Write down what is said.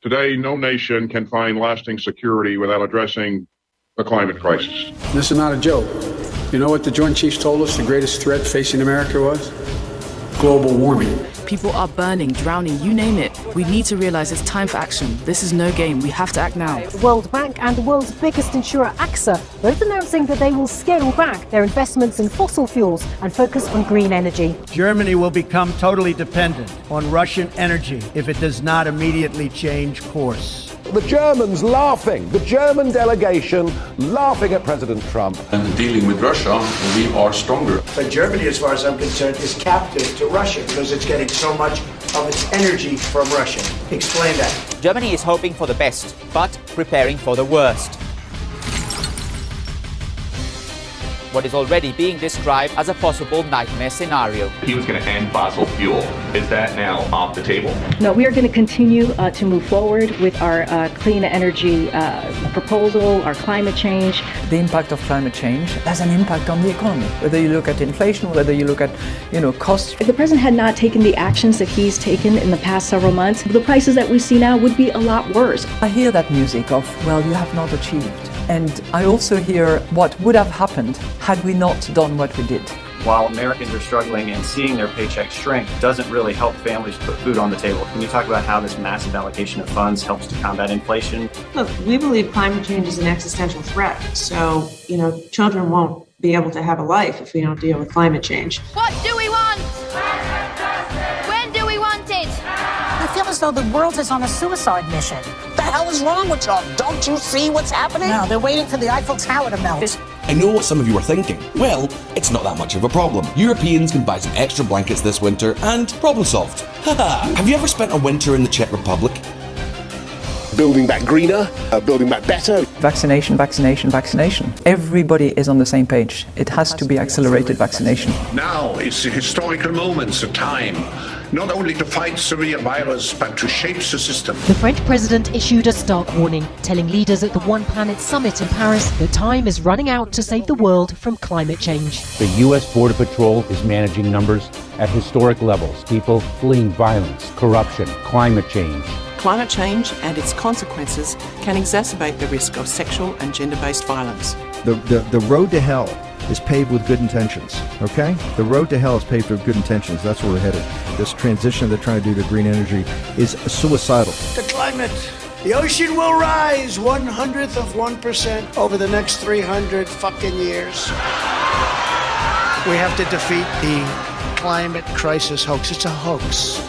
Today, no nation can find lasting security without addressing the climate crisis. This is not a joke. You know what the Joint Chiefs told us the greatest threat facing America was? Global warming. People are burning, drowning, you name it. We need to realize it's time for action. This is no game. We have to act now. The World Bank and the world's biggest insurer, AXA, both announcing that they will scale back their investments in fossil fuels and focus on green energy. Germany will become totally dependent on Russian energy if it does not immediately change course. The Germans laughing, the German delegation laughing at President Trump. And dealing with Russia, we are stronger. But Germany, as far as I'm concerned, is captive to Russia because it's getting so much of its energy from Russia. Explain that. Germany is hoping for the best, but preparing for the worst. What is already being described as a possible nightmare scenario. He was going to end fossil fuel. Is that now off the table? No, we are going to continue to move forward with our clean energy proposal, our climate change. The impact of climate change has an impact on the economy. Whether you look at inflation, whether you look at, costs. If the president had not taken the actions that he's taken in the past several months, the prices that we see now would be a lot worse. I hear that music of, well, you have not achieved. And I also hear what would have happened had we not done what we did. While Americans are struggling and seeing their paychecks shrink, doesn't really help families put food on the table. Can you talk about how this massive allocation of funds helps to combat inflation? Look, we believe climate change is an existential threat. So, children won't be able to have a life if we don't deal with climate change. What do we want? When do we want it? I feel as though the world is on a suicide mission. What the hell is wrong with y'all? Don't you see what's happening? No, they're waiting for the Eiffel Tower to melt. I know what some of you are thinking. Well, it's not that much of a problem. Europeans can buy some extra blankets this winter and problem solved. Haha! Have you ever spent a winter in the Czech Republic? Building back greener, building back better. Vaccination, vaccination, vaccination. Everybody is on the same page. It has to be accelerated vaccination. Now is the historical moment, the time, not only to fight severe virus, but to shape the system. The French president issued a stark warning, telling leaders at the One Planet Summit in Paris that time is running out to save the world from climate change. The U.S. Border Patrol is managing numbers at historic levels. People fleeing violence, corruption, climate change. Climate change and its consequences can exacerbate the risk of sexual and gender-based violence. The road to hell is paved with good intentions, okay? The road to hell is paved with good intentions. That's where we're headed. This transition they're trying to do to green energy is suicidal. The climate. The ocean will rise 1/100% over the next 300 fucking years. We have to defeat the climate crisis hoax. It's a hoax.